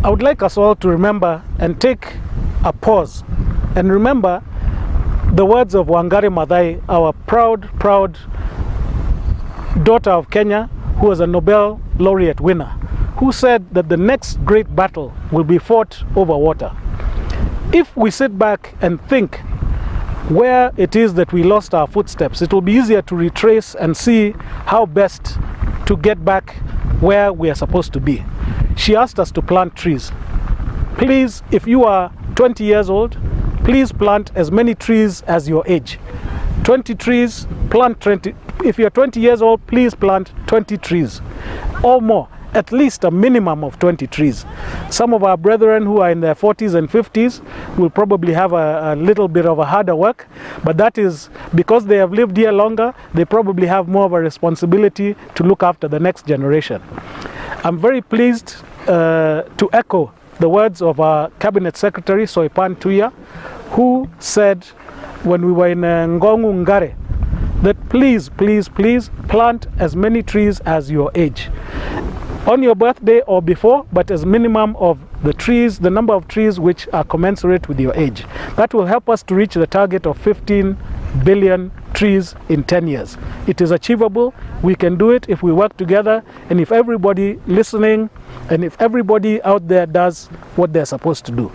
I would like us all to remember and take a pause and remember the words of Wangari Maathai, our proud daughter of Kenya, who was a Nobel laureate winner, who said that the next great battle will be fought over water. If we sit back and think where it is that we lost our footsteps, it will be easier to retrace and see how best to get back where we are supposed to be. She asked us to plant trees. Please, if you are 20 years old, please plant as many trees as your age. 20 trees, plant 20. If you're 20 years old, please plant 20 trees or more. At least a minimum of 20 trees. Some of our brethren who are in their 40s and 50s will probably have a little bit of a harder work, but that is because they have lived here longer, they probably have more of a responsibility to look after the next generation. I'm very pleased to echo the words of our Cabinet Secretary, Soipan Tuya, who said when we were in Ngongu Ngare, that please plant as many trees as your age. On your birthday or before, but as minimum of the trees, the number of trees which are commensurate with your age. That will help us to reach the target of 15 billion trees in 10 years. It is achievable. We can do it if we work together, and if everybody listening and if everybody out there does what they're supposed to do.